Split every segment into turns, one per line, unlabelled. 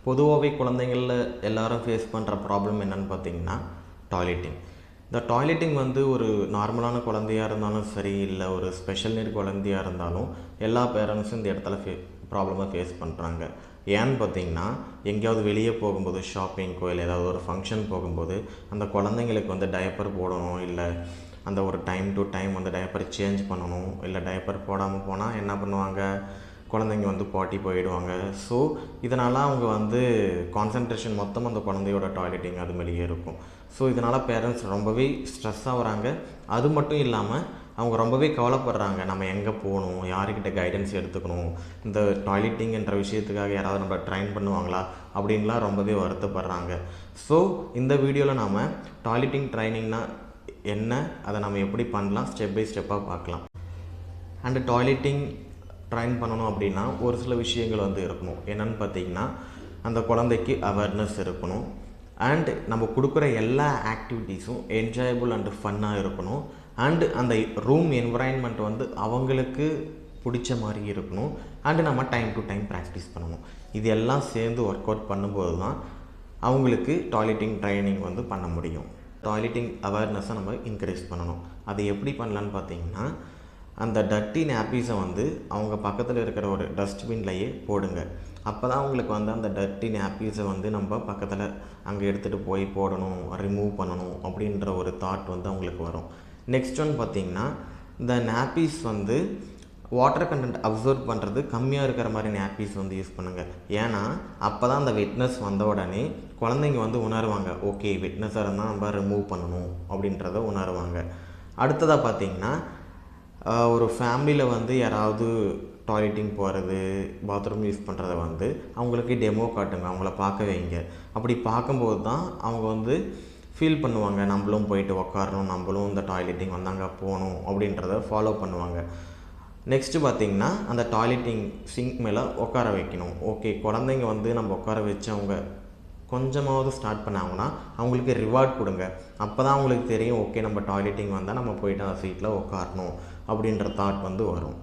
பொதுவாகவே குழந்தைங்களில் எல்லாரும் ஃபேஸ் பண்ணுற ப்ராப்ளம் என்னென்னு பார்த்தீங்கன்னா டாய்லெட்டிங். இந்த டாய்லெட்டிங் வந்து ஒரு நார்மலான குழந்தையாக இருந்தாலும் சரி, இல்லை ஒரு ஸ்பெஷல் நீட் குழந்தையாக இருந்தாலும் எல்லா பேரண்ட்ஸும் இந்த இடத்துல ப்ராப்ளமாக ஃபேஸ் பண்ணுறாங்க. ஏன்னு பார்த்தீங்கன்னா, எங்கேயாவது வெளியே போகும்போது ஷாப்பிங்க்கோ இல்லை ஏதாவது ஒரு ஃபங்க்ஷன் போகும்போது அந்த குழந்தைங்களுக்கு வந்து டயப்பர் போடணும், இல்லை அந்த ஒரு டைம் டு டைம் வந்து டயப்பர் சேஞ்ச் பண்ணணும். இல்லை டயப்பர் போடாமல் போனால் என்ன பண்ணுவாங்க, குழந்தைங்க வந்து பாட்டி போயிடுவாங்க. ஸோ இதனால் அவங்க வந்து கான்சன்ட்ரேஷன் மொத்தம் அந்த குழந்தையோட டாய்லெட்டிங் அது மேலேயே இருக்கும். ஸோ இதனால் பேரண்ட்ஸ் ரொம்பவே ஸ்ட்ரெஸ் ஆகுறாங்க. அது மட்டும் இல்லாமல் அவங்க ரொம்பவே கவலைப்படுறாங்க, நம்ம எங்கே போகணும், யாருக்கிட்ட கைடன்ஸ் எடுத்துக்கணும், இந்த டாய்லெட்டிங் என்ற விஷயத்துக்காக யாராவது நம்ம ட்ரைன் பண்ணுவாங்களா அப்படின்லாம் ரொம்பவே வருத்தப்படுறாங்க. ஸோ இந்த வீடியோவில் நாம் டாய்லெட்டிங் ட்ரைனிங்னா என்ன, அதை நம்ம எப்படி பண்ணலாம், ஸ்டெப் பை ஸ்டெப்பாக பார்க்கலாம். அண்டு டாய்லெட்டிங் ட்ரைன் பண்ணணும் அப்படின்னா ஒரு சில விஷயங்கள் வந்து இருக்கணும். என்னென்னு பார்த்தீங்கன்னா, அந்த குழந்தைக்கு அவேர்னஸ் இருக்கணும். அண்ட் நம்ம கொடுக்குற எல்லா ஆக்டிவிட்டீஸும் என்ஜாயபுள் அண்டு ஃபன்னாக இருக்கணும். அண்டு அந்த ரூம் என்விரான்மெண்ட் வந்து அவங்களுக்கு பிடிச்ச மாதிரி இருக்கணும். அண்டு நம்ம டைம் டு டைம் ப்ராக்டிஸ் பண்ணணும். இது எல்லாம் சேர்ந்து ஒர்க் அவுட் பண்ணும்போது தான் அவங்களுக்கு டாய்லெட்டிங் ட்ரைனிங் வந்து பண்ண முடியும். டாய்லெட்டிங் அவேர்னஸை நம்ம இன்க்ரீஸ் பண்ணணும். அது எப்படி பண்ணலான்னு பார்த்தீங்கன்னா, அந்த டர்ட்டி நாப்பீஸை வந்து அவங்க பக்கத்தில் இருக்கிற ஒரு டஸ்ட்பின்லையே போடுங்க. அப்போ தான் அவங்களுக்கு வந்து அந்த டர்ட்டி நாப்பீஸை வந்து நம்ம பக்கத்தில் அங்கே எடுத்துகிட்டு போய் போடணும், ரிமூவ் பண்ணணும் அப்படின்ற ஒரு தாட் வந்து அவங்களுக்கு வரும். நெக்ஸ்ட் ஒன் பார்த்திங்கன்னா, இந்த நாப்பீஸ் வந்து வாட்டர் கண்டென்ட் அப்சர்வ் பண்ணுறது கம்மியாக இருக்கிற மாதிரி நாப்பீஸ் வந்து யூஸ் பண்ணுங்கள். ஏன்னா அப்போ தான் அந்த வெட்னஸ் வந்த உடனே குழந்தைங்க வந்து உணருவாங்க, ஓகே வெட்னஸாக இருந்தால் நம்ம ரிமூவ் பண்ணணும் அப்படின்றத உணருவாங்க. அடுத்ததாக பார்த்திங்கன்னா, ஒரு ஃபேமிலியில் வந்து யாராவது டாய்லெட்டிங் போகிறது, பாத்ரூம் யூஸ் பண்ணுறத வந்து அவங்களுக்கு டெமோ காட்டுங்க, அவங்கள பார்க்க வைங்க. அப்படி பார்க்கும்போது தான் அவங்க வந்து ஃபீல் பண்ணுவாங்க, நம்மளும் போயிட்டு உக்காரணும், நம்மளும் இந்த டாய்லெட்டிங் வந்து அங்கே போகணும் அப்படின்றத ஃபாலோ பண்ணுவாங்க. நெக்ஸ்ட்டு பார்த்திங்கன்னா, அந்த டாய்லெட்டிங் சிங்க் மேலே உட்கார வைக்கணும். ஓகே, குழந்தைங்க வந்து நம்ம உட்கார வச்சு அவங்க கொஞ்சமாவது ஸ்டார்ட் பண்ணாங்கன்னா அவங்களுக்கு ரிவார்ட் கொடுங்க. அப்போ தான் அவங்களுக்கு தெரியும், ஓகே நம்ம டாய்லெட்டிங் வந்தால் நம்ம போய்ட்டு அந்த சீட்டில் உட்காரணும் அப்படின்ற தாட் வந்து வரும்.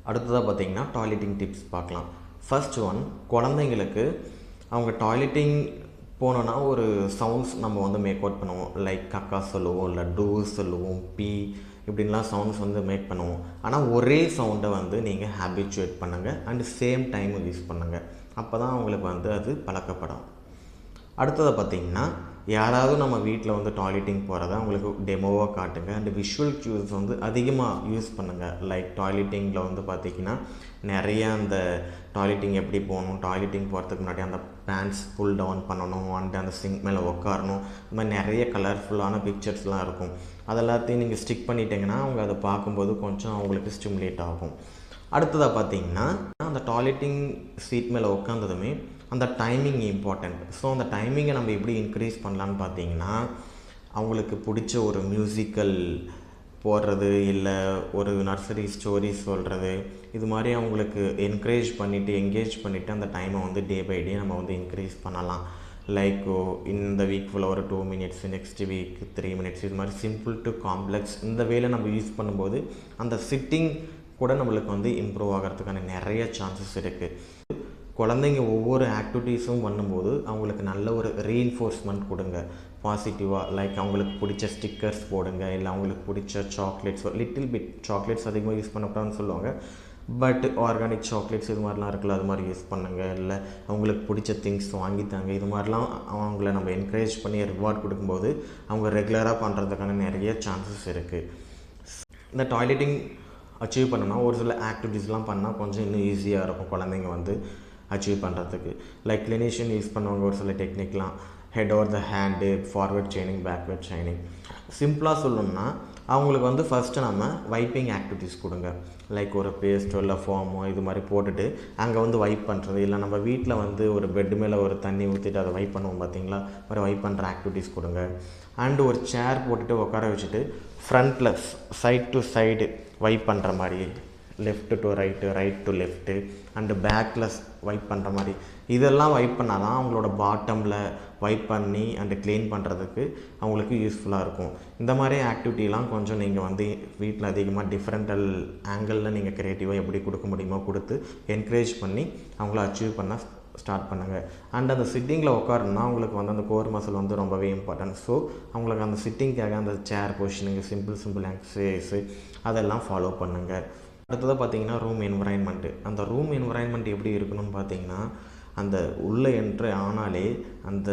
அடுத்ததாக பார்த்திங்கன்னா, டாய்லெட்டிங் டிப்ஸ் பார்க்கலாம். ஃபர்ஸ்ட் ஒன், குழந்தைங்களுக்கு அவங்க டாய்லெட்டிங் போனோன்னா ஒரு சவுண்ட்ஸ் நம்ம வந்து மேக் அவுட் பண்ணுவோம். லைக் கக்கா சொல்லுவோம், இல்லை டூ சொல்லுவோம், பி இப்படின்லாம் சவுண்ட்ஸ் வந்து மேக் பண்ணுவோம். ஆனால் ஒரே சவுண்டை வந்து நீங்கள் ஹேபிச்சுவேட் பண்ணுங்கள் அண்டு சேம் டைம் யூஸ் பண்ணுங்கள். அப்போ தான் அவங்களுக்கு வந்து அது பழக்கப்படும். அடுத்ததை பார்த்திங்கன்னா, யாராவது நம்ம வீட்டில் வந்து டாய்லெட்டிங் போகிறத அவங்களுக்கு டெமோவாக காட்டுங்க. அண்டு விஷுவல் க்யூஸ் வந்து அதிகமாக யூஸ் பண்ணுங்கள். லைக் டாய்லெட்டிங்கில் வந்து பார்த்திங்கன்னா நிறையா அந்த டாய்லெட்டிங் எப்படி போகணும், டாய்லெட்டிங் போகிறதுக்கு முன்னாடி அந்த பேண்ட்ஸ் புல் டவுன் பண்ணணும், அண்டு அந்த சிங்க் மேலே உட்காரணும், இந்த மாதிரி நிறைய கலர்ஃபுல்லான பிக்சர்ஸ்லாம் இருக்கும். அதெல்லாத்தையும் நீங்கள் ஸ்டிக் பண்ணிட்டீங்கன்னா அவங்க அதை பார்க்கும்போது கொஞ்சம் அவங்களுக்கு ஸ்டிமுலேட் ஆகும். அடுத்ததாக பார்த்திங்கன்னா, அந்த டாய்லெட்டிங் சீட் மேலே உட்காந்ததுமே அந்த டைமிங் இம்பார்ட்டண்ட். ஸோ அந்த டைமிங்கை நம்ம எப்படி இன்க்ரீஸ் பண்ணலான்னு பார்த்தீங்கன்னா, அவங்களுக்கு பிடிச்ச ஒரு மியூசிக்கல் போடுறது, இல்லை ஒரு நர்சரி ஸ்டோரிஸ் சொல்கிறது, இது மாதிரி அவங்களுக்கு என்கரேஜ் பண்ணிவிட்டு என்கேஜ் பண்ணிவிட்டு அந்த டைமை வந்து டே பை டே நம்ம வந்து இன்க்ரீஸ் பண்ணலாம். லைக் இந்த வீக் ஃபுல்லாக ஒரு 2 மினிட்ஸ், நெக்ஸ்ட் வீக் 3 மினிட்ஸ், இது மாதிரி சிம்பிள் டு காம்ப்ளெக்ஸ் இந்த வேலை நம்ம யூஸ் பண்ணும்போது அந்த சிட்டிங் கூட நம்மளுக்கு வந்து இம்ப்ரூவ் ஆகிறதுக்கான நிறைய சான்சஸ் இருக்குது. குழந்தைங்க ஒவ்வொரு ஆக்டிவிட்டீஸும் பண்ணும்போது அவங்களுக்கு நல்ல ஒரு ரீஎன்ஃபோர்ஸ்மெண்ட் கொடுங்க பாசிட்டிவாக. லைக் அவங்களுக்கு பிடிச்ச ஸ்டிக்கர்ஸ் போடுங்க, இல்லை அவங்களுக்கு பிடிச்ச சாக்லேட்ஸ், லிட்டில் பிட் சாக்லேட்ஸ் அதிகமாக யூஸ் பண்ணக்கூடாதுன்னு சொல்லுவாங்க, பட் ஆர்கானிக் சாக்லேட்ஸ் இது மாதிரிலாம் இருக்குல்ல, அது மாதிரி யூஸ் பண்ணுங்கள். இல்லை அவங்களுக்கு பிடிச்ச திங்ஸ் வாங்கித்தாங்க. இது மாதிரிலாம் அவங்கள நம்ம என்கரேஜ் பண்ணி ரிவார்ட் கொடுக்கும்போது அவங்க ரெகுலராக பண்ணுறதுக்கான நிறைய சான்சஸ் இருக்குது. இந்த டாய்லெட்டிங் அச்சீவ் பண்ணணும்னா ஒரு சில ஆக்டிவிட்டீஸ்லாம் பண்ணால் கொஞ்சம் இன்னும் ஈஸியாக இருக்கும் குழந்தைங்க வந்து அச்சீவ் பண்ணுறதுக்கு. லைக் கிளினிஷியன் யூஸ் பண்ணுவாங்க ஒரு சில டெக்னிக்லாம், head over the hand, forward chaining, backward chaining. சிம்பிளாக சொல்லணும்னா அவங்களுக்கு வந்து ஃபஸ்ட்டு நம்ம வைப்பிங் ஆக்டிவிட்டீஸ் கொடுங்க. லைக் ஒரு பேஸ்ட்டோ இல்லை ஃபார்மோ இது மாதிரி போட்டுட்டு அங்கே வந்து வைப் பண்ணுறது, இல்லை நம்ம வீட்டில் வந்து ஒரு பெட்டு மேலே ஒரு தண்ணி ஊற்றிட்டு அதை வைப் பண்ணுவோம் பார்த்தீங்களா, ஒரு வைப் பண்ணுற ஆக்டிவிட்டீஸ் கொடுங்க. அண்டு ஒரு சேர் போட்டுட்டு உட்கார வச்சுட்டு ஃப்ரண்ட்டில் சைட் டு சைடு வைப் பண்ணுற மாதிரி, left to right, right to left, and பேக்கில் வைப் பண்ணுற மாதிரி, இதெல்லாம் வைப் பண்ணால் தான் அவங்களோட பாட்டமில் வைப் பண்ணி அண்டு க்ளீன் பண்ணுறதுக்கு அவங்களுக்கு யூஸ்ஃபுல்லாக இருக்கும். இந்த மாதிரி ஆக்டிவிட்டிலாம் கொஞ்சம் நீங்கள் வந்து வீட்டில் அதிகமாக டிஃப்ரெண்டல் ஆங்கிளில் நீங்கள் க்ரியேட்டிவாக எப்படி கொடுக்க முடியுமோ கொடுத்து என்கரேஜ் பண்ணி அவங்கள அச்சீவ் பண்ண ஸ்டார்ட் பண்ணுங்கள். அண்ட் அந்த சிட்டிங்கில் உட்காரணுன்னா அவங்களுக்கு வந்து அந்த கோர் மசில் வந்து ரொம்பவே இம்பார்ட்டன்ட். ஸோ அவங்களுக்கு அந்த சிட்டிங்காக அந்த சேர் பொசிஷனிங்கு சிம்பிள் எக்ஸசைஸு அதெல்லாம் ஃபாலோ பண்ணுங்கள். அடுத்ததாக பார்த்தீங்கன்னா ரூம் என்விரான்மெண்ட்டு. அந்த ரூம் என்விரான்மெண்ட் எப்படி இருக்கணும்னு பார்த்தீங்கன்னா, அந்த உள்ளே என்ட்ரு ஆனாலே அந்த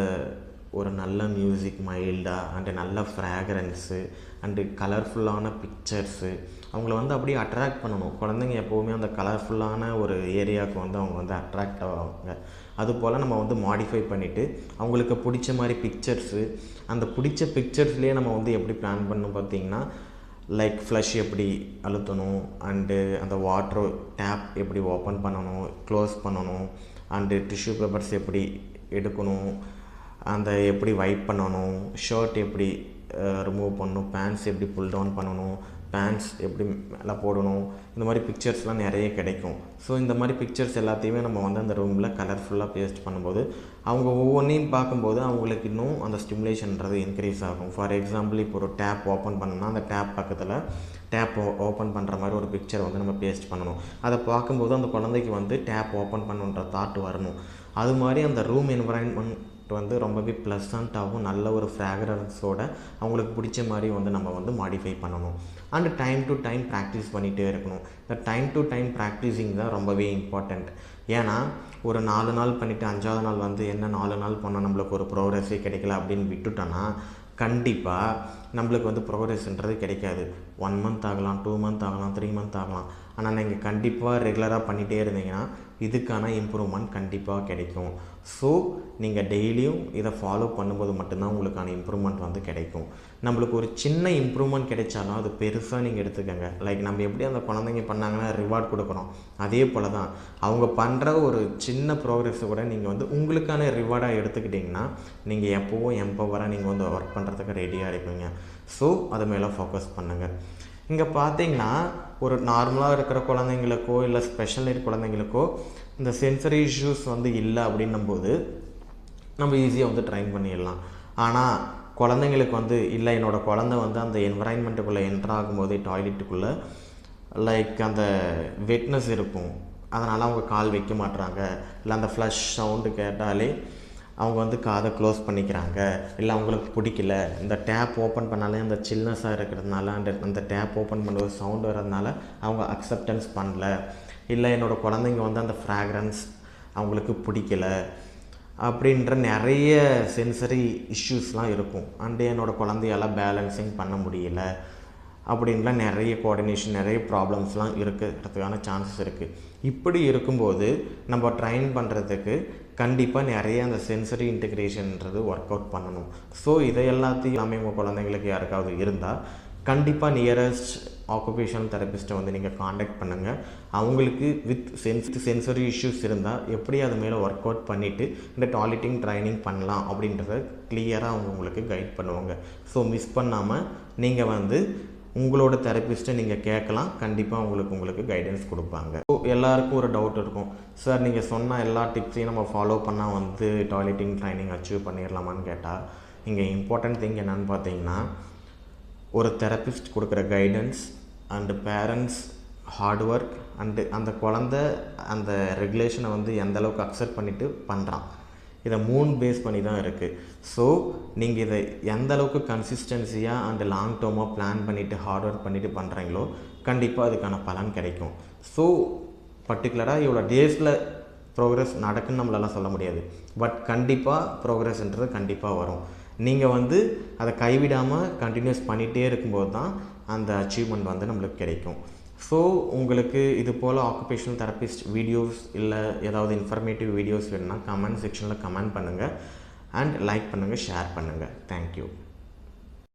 ஒரு நல்ல மியூசிக் மைல்டாக அண்டு நல்ல ஃப்ராக்ரன்ஸு அண்டு கலர்ஃபுல்லான பிக்சர்ஸு அவங்கள வந்து அப்படியே அட்ராக்ட் பண்ணணும். குழந்தைங்க எப்போவுமே அந்த கலர்ஃபுல்லான ஒரு ஏரியாவுக்கு வந்து அவங்க வந்து அட்ராக்ட் ஆவாங்க. அதுபோல் நம்ம வந்து மாடிஃபை பண்ணிவிட்டு அவங்களுக்கு பிடிச்ச மாதிரி பிக்சர்ஸு, அந்த பிடிச்ச பிக்சர்ஸ்லேயே நம்ம வந்து எப்படி பிளான் பண்ணணும் பார்த்திங்கன்னா, லைக் ஃப்ளஷ் எப்படி அழுத்தணும் அண்டு அந்த வாட்ரு டேப் எப்படி ஓப்பன் பண்ணணும், க்ளோஸ் பண்ணணும், அண்டு டிஷ்யூ பேப்பர்ஸ் எப்படி எடுக்கணும், அந்த எப்படி வைப் பண்ணணும், ஷர்ட் எப்படி ரிமூவ் பண்ணணும், பேண்ட்ஸ் எப்படி புல் டவுன் பண்ணணும், பேண்ட்ஸ் எப்படி மேலே போடணும், இந்த மாதிரி பிக்சர்ஸ்லாம் நிறைய கிடைக்கும். ஸோ இந்த மாதிரி பிக்சர்ஸ் எல்லாத்தையுமே நம்ம வந்து அந்த ரூமில் கலர்ஃபுல்லாக பேஸ்ட் பண்ணும்போது அவங்க ஒவ்வொன்றையும் பார்க்கும்போது அவங்களுக்கு இன்னும் அந்த ஸ்டிமுலேஷன்றது இன்க்ரீஸ் ஆகும். ஃபார் எக்ஸாம்பிள் இப்போ ஒரு டேப் ஓப்பன் பண்ணோம்னா அந்த டேப் பக்கத்தில் டேப் ஓப்பன் பண்ணுற மாதிரி ஒரு பிக்சர் வந்து நம்ம பேஸ்ட் பண்ணணும். அதை பார்க்கும்போது அந்த குழந்தைக்கு வந்து டேப் ஓப்பன் பண்ணுன்ற தாட் வரணும். அது மாதிரி அந்த ரூம் என்விரான்மெண்ட் வந்து ரொம்பவே ப்ளசண்ட்டாகவும் நல்ல ஒரு ஃப்ராக்ரன்ஸோட அவங்களுக்கு பிடிச்ச மாதிரி வந்து நம்ம வந்து மாடிஃபை பண்ணணும். And time to time practice பண்ணிகிட்டே இருக்கணும். இந்த டைம் டு டைம் ப்ராக்டிஸிங் தான் ரொம்பவே இம்பார்ட்டண்ட். ஏன்னா ஒரு 4 நாள் பண்ணிவிட்டு 5ஆவது நாள் வந்து என்ன 4 நாள் பண்ணால் நம்மளுக்கு ஒரு ப்ரோக்ரஸே கிடைக்கல அப்படின்னு விட்டுட்டோன்னா கண்டிப்பாக நம்மளுக்கு வந்து ப்ரோக்ரஸ்ன்றது கிடைக்காது. 1 மந்த் ஆகலாம், 2 மந்த் ஆகலாம், 3 மந்த் ஆகலாம். ஆனால் நீங்கள் கண்டிப்பாக ரெகுலராக பண்ணிகிட்டே இருந்தீங்கன்னா இதுக்கான இம்ப்ரூவ்மெண்ட் கண்டிப்பாக கிடைக்கும். ஸோ நீங்கள் டெய்லியும் இதை ஃபாலோ பண்ணும்போது மட்டும்தான் உங்களுக்கான இம்ப்ரூவ்மெண்ட் வந்து கிடைக்கும். நம்மளுக்கு ஒரு சின்ன இம்ப்ரூவ்மெண்ட் கிடைச்சாலும் அது பெருசாக நீங்கள் எடுத்துக்கோங்க. லைக் நம்ம எப்படி அந்த குழந்தைங்க பண்ணாங்கன்னா ரிவார்ட் கொடுக்குறோம், அதே போல் தான் அவங்க பண்ணுற ஒரு சின்ன ப்ரோக்ரஸை கூட நீங்கள் வந்து உங்களுக்கான ரிவார்டாக எடுத்துக்கிட்டிங்கன்னா நீங்கள் எப்போவும் எம்பவராக நீங்கள் வந்து ஒர்க் பண்ணுறதுக்கு ரெடியாக இருப்பீங்க. ஸோ அது மேலே ஃபோக்கஸ் பண்ணுங்கள். இங்கே பார்த்தீங்கன்னா ஒரு நார்மலாக இருக்கிற குழந்தைங்களுக்கோ இல்லை ஸ்பெஷல் நீட் குழந்தைங்களுக்கோ இந்த சென்சரி இஷ்யூஸ் வந்து இல்லை அப்படின்னும்போது நம்ம ஈஸியாக வந்து ட்ரைன் பண்ணிடலாம். ஆனால் குழந்தைங்களுக்கு வந்து இல்லை என்னோடய குழந்தை வந்து அந்த என்விரான்மெண்ட்டுக்குள்ளே என்ட்ரு ஆகும்போதே டாய்லெட்டுக்குள்ளே லைக் அந்த வெட்னஸ் இருக்கும், அதனால் அவங்க கால் வைக்க மாட்டுறாங்க, இல்லை அந்த ஃப்ளஷ் சவுண்டு கேட்டாலே அவங்க வந்து காதை க்ளோஸ் பண்ணிக்கிறாங்க, இல்லை அவங்களுக்கு பிடிக்கல, இந்த டேப் ஓப்பன் பண்ணாலே அந்த சில்னஸாக இருக்கிறதுனால அந்த டேப் ஓப்பன் பண்ணுற சவுண்டு வர்றதுனால அவங்க அக்செப்டன்ஸ் பண்ணல, இல்லை என்னோடய குழந்தைங்க வந்து அந்த ஃப்ராக்ரன்ஸ் அவங்களுக்கு பிடிக்கல அப்படின்ற நிறைய சென்சரி இஷ்யூஸ்லாம் இருக்கும். அண்டு என்னோடய குழந்தையால் பேலன்சிங் பண்ண முடியல அப்படின்லாம் நிறைய கோஆர்டினேஷன் நிறைய ப்ராப்ளம்ஸ்லாம் இருக்கிறதுக்கான சான்சஸ் இருக்குது. இப்படி இருக்கும்போது நம்ம ட்ரைன் பண்ணுறதுக்கு கண்டிப்பாக நிறைய அந்த சென்சரி இன்டெகிரேஷன்ன்றது ஒர்க் அவுட் பண்ணணும். ஸோ இதை எல்லாத்தையும் எல்லாமே உங்கள் குழந்தைங்களுக்கு யாருக்காவது இருந்தால் கண்டிப்பாக நியரஸ்ட் ஆக்குபேஷனல் தெரபிஸ்ட்டை வந்து நீங்கள் காண்டாக்ட் பண்ணுங்கள். அவங்களுக்கு வித் சென்சரி இஷ்யூஸ் இருந்தால் எப்படி அது மேலே ஒர்க் அவுட் பண்ணிவிட்டு இந்த டாய்லெட்டிங் ட்ரைனிங் பண்ணலாம் அப்படின்றத கிளியராக அவங்க உங்களுக்கு கைட் பண்ணுவாங்க. ஸோ மிஸ் பண்ணாமல் நீங்கள் வந்து உங்களோட தெரபிஸ்ட்டை நீங்கள் கேட்கலாம். கண்டிப்பாக உங்களுக்கு கைடன்ஸ் கொடுப்பாங்க. ஸோ எல்லாருக்கும் ஒரு டவுட் இருக்கும், சார் நீங்கள் சொன்ன எல்லா டிப்ஸையும் நம்ம ஃபாலோ பண்ணால் வந்து டாய்லெட்டிங் ட்ரைனிங் அச்சீவ் பண்ணிடலாமான்னு கேட்டால் இங்கே இம்பார்ட்டன்ட் திங் என்னென்னு பார்த்தீங்கன்னா ஒரு தெரபிஸ்ட் கொடுக்குற guidance and parents hard work and அந்த குழந்தை அந்த ரெகுலேஷனை வந்து எந்தளவுக்கு அக்செப்ட் பண்ணிவிட்டு பண்ணுறான், இதை 3 பேஸ் பண்ணி தான் இருக்குது. ஸோ நீங்கள் இதை எந்த அளவுக்கு கன்சிஸ்டன்சியாக அண்ட் லாங் டேர்மாக பிளான் பண்ணிவிட்டு ஹார்ட் ஒர்க் பண்ணிவிட்டு பண்ணுறீங்களோ கண்டிப்பாக அதுக்கான பலன் கிடைக்கும். ஸோ பர்டிகுலராக இவ்வளோ டேஸில் ப்ரோக்ரஸ் நடக்குன்னு நம்மளால சொல்ல முடியாது, பட் கண்டிப்பாக ப்ரோக்ரஸ்ன்றது கண்டிப்பாக வரும். நீங்கள் வந்து அதை கைவிடாமல் கண்டினியூஸ் பண்ணிகிட்டே இருக்கும்போது தான் அந்த அச்சீவ்மெண்ட் வந்து நம்மளுக்கு கிடைக்கும். ஸோ உங்களுக்கு இது போல் ஆக்குபேஷனல் தெரபிஸ்ட் வீடியோஸ் இல்லை ஏதாவது இன்ஃபர்மேட்டிவ் வீடியோஸ் வேணும்னா கமெண்ட் செக்ஷனில் கமெண்ட் பண்ணுங்கள் அண்ட் லைக் பண்ணுங்கள், ஷேர் பண்ணுங்கள். தேங்க்யூ.